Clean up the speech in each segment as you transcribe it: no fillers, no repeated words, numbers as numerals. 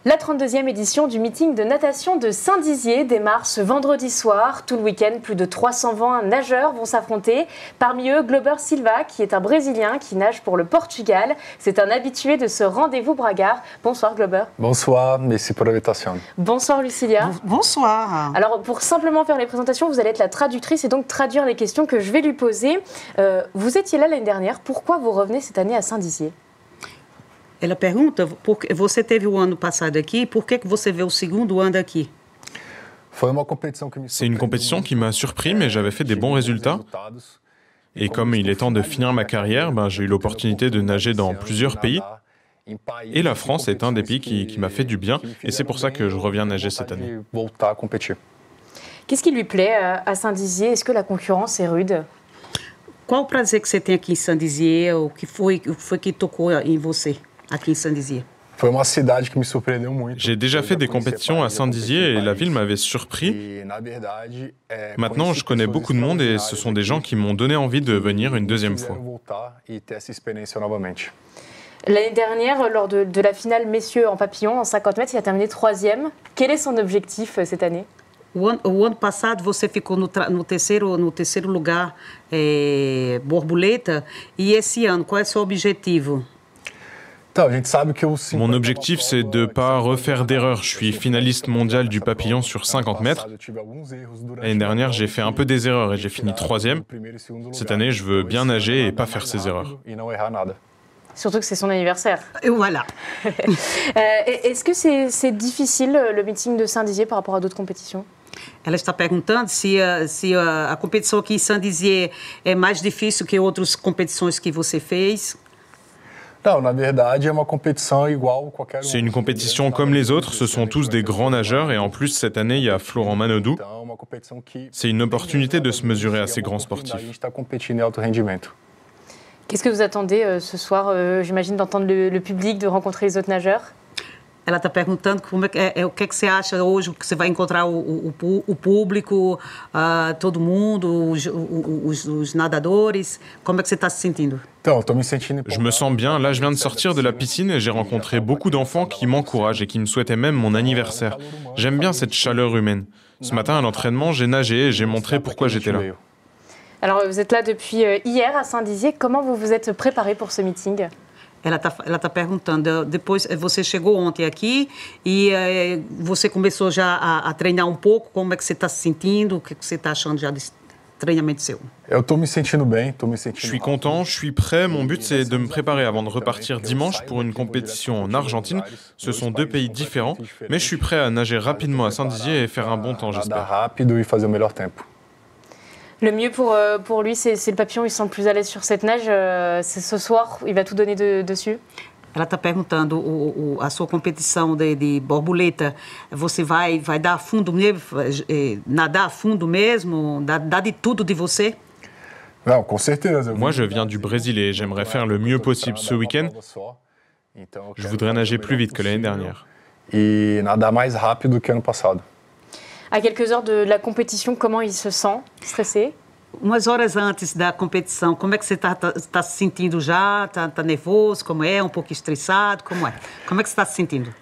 La 32e édition du meeting de natation de Saint-Dizier démarre ce vendredi soir. Tout le week-end, plus de 320 nageurs vont s'affronter. Parmi eux, Glober Silva, qui est un Brésilien qui nage pour le Portugal. C'est un habitué de ce rendez-vous Bragard. Bonsoir Glober. Bonsoir, merci pour l'invitation. Bonsoir Lucilia. Bonsoir. Alors pour simplement faire les présentations, vous allez être la traductrice et donc traduire les questions que je vais lui poser. Vous étiez là l'année dernière, pourquoi vous revenez cette année à Saint-Dizier ? Ela pergunta, você teve o ano passado aqui, por que você vê o segundo ano aqui? C'est une compétition qui m'a surpris, mais j'avais fait des bons résultats. Et comme il est temps de finir ma carrière, j'ai eu l'opportunité de nager dans plusieurs pays. Et la France est un des pays qui m'a fait du bien, et c'est pour ça que je reviens nager cette année. Qu'est-ce qui lui plaît à Saint-Dizier? Est-ce que la concurrence est rude? Qual o prazer que você tem aqui em Saint-Dizier? O que foi que tocou em você aqui em Saint-Dizier? J'ai déjà fait des compétitions à Saint-Dizier et la ville m'avait surpris. Maintenant, je connais beaucoup de monde et ce sont des gens qui m'ont donné envie de venir une deuxième fois. L'année dernière, lors de la finale messieurs en papillon, en 50 mètres, il a terminé 3e. Quel est son objectif cette année? O ano passado você ficou no terceiro lugar borboleta e esse ano qual é o seu objetivo? Mon objectif, c'est de ne pas refaire d'erreurs. Je suis finaliste mondial du papillon sur 50 mètres. L'année dernière, j'ai fait un peu des erreurs et j'ai fini 3e. Cette année, je veux bien nager et pas faire ces erreurs. Surtout que c'est son anniversaire. Et voilà. Est-ce que c'est difficile, le meeting de Saint-Dizier, par rapport à d'autres compétitions? Ela está perguntando se a competição aqui em Saint-Dizier é mais difícil que outras competições que você fez. C'est une compétition comme les autres, ce sont tous des grands nageurs et en plus cette année il y a Florent Manodou. C'est une opportunité de se mesurer à ces grands sportifs. Qu'est-ce que vous attendez ce soir? J'imagine d'entendre le public, de rencontrer les autres nageurs. Ela está perguntando o que é que você acha hoje, que você vai encontrar o público, todo mundo, os nadadores. Como é que você está se sentindo? Je me sens bien. Là, je viens de sortir de la piscine et j'ai rencontré beaucoup d'enfants qui m'encouragent et qui me souhaitaient même mon anniversaire. J'aime bien cette chaleur humaine. Ce matin, à l'entraînement, j'ai nagé et j'ai montré pourquoi j'étais là. Alors, vous êtes là depuis hier à Saint-Dizier. Comment vous vous êtes préparé pour ce meeting? Ela tá perguntando, depois você chegou ontem aqui e você começou já a treinar pouco, como é que você está se sentindo, o que você está achando já desse treinamento seu? Je suis content, je suis prêt. Mon but, c'est de me préparer avant de repartir dimanche pour une compétition en Argentine. Ce sont deux pays différents, mais je suis prêt à nager rapidement à Saint-Dizier et faire un bon temps, j'espère. Le mieux pour lui, c'est le papillon, il se sent le plus à l'aise sur cette nage. C'est ce soir, il va tout donner dessus. Ela está perguntando a sua competição de borboleta, você vai dar a fundo mesmo, nadar a fundo mesmo, dar de tudo de você? Moi, je viens du Brésil et j'aimerais faire le mieux possible ce week-end. Je voudrais nager plus vite que l'année dernière. À quelques heures de la compétition, comment il se sent? Stressé? Umas horas antes da competição, como é que você está se sentindo já? Tá nervoso? Como é? Pouco estressado? Como é? Como é que você está se sentindo?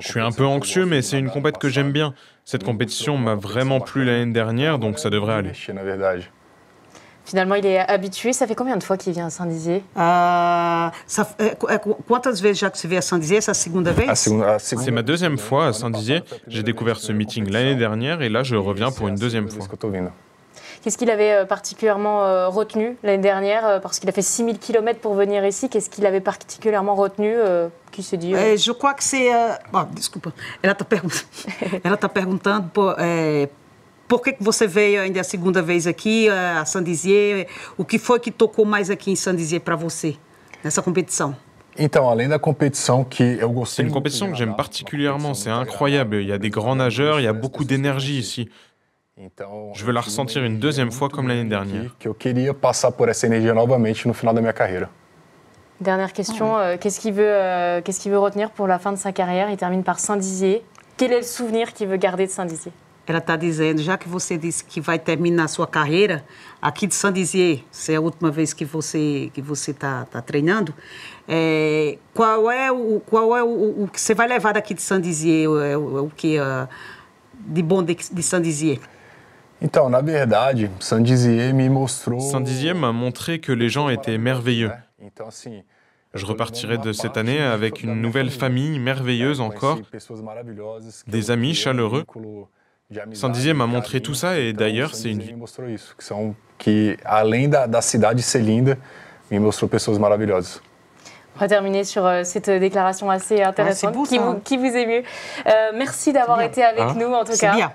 Je suis un peu anxieux, mais c'est une compète que j'aime bien. Cette compétition m'a vraiment plu l'année dernière, donc ça devrait aller. Finalement, il est habitué. Ça fait combien de fois qu'il vient à Saint-Dizier? Quantas vezes já que você vem à Saint-Dizier? C'est la seconde vez? C'est ma deuxième fois à Saint-Dizier. J'ai découvert ce meeting l'année dernière et là, je reviens pour une deuxième fois. Qu'est-ce qu'il avait particulièrement retenu l'année dernière? Parce qu'il a fait 6000 km pour venir ici. Qu'est-ce qu'il avait particulièrement retenu? Qui se dit Je crois que c'est... desculpa. Ela está perguntando por que você veio ainda a segunda vez aqui a Saint-Dizier? O que foi que tocou mais aqui em Saint-Dizier para você, nessa competição? C'est une compétition que j'aime particulièrement, c'est incroyable. Il y a des grands nageurs, il y a beaucoup d'énergie ici. Je veux la ressentir une deuxième fois comme l'année dernière. Dernière question, qu'est-ce qu'il veut retenir pour la fin de sa carrière? Il termine par Saint-Dizier. Quel est le souvenir qu'il veut garder de Saint-Dizier? ela está dizendo, já que você disse que vai terminar a sua carreira aqui de Saint-Dizier, se é a última vez que você está treinando, qual é o que você vai levar daqui de Saint-Dizier, o que de bom de Saint-Dizier? Então, na verdade, Saint-Dizier me mostrou... Saint-Dizier m'a montré que les gens étaient merveilleux. Então, assim, Je repartirai de cette année avec une nouvelle famille merveilleuse encore, des amis chaleureux. Saint-Dizier m'a montré tout ça et d'ailleurs, c'est une vie. Que, além da cidade ser linda, me mostrou pessoas maravilhosas. On va terminer sur cette déclaration assez intéressante beau, qui vous émeut. Merci d'avoir été avec nous en tout cas. C'est bien.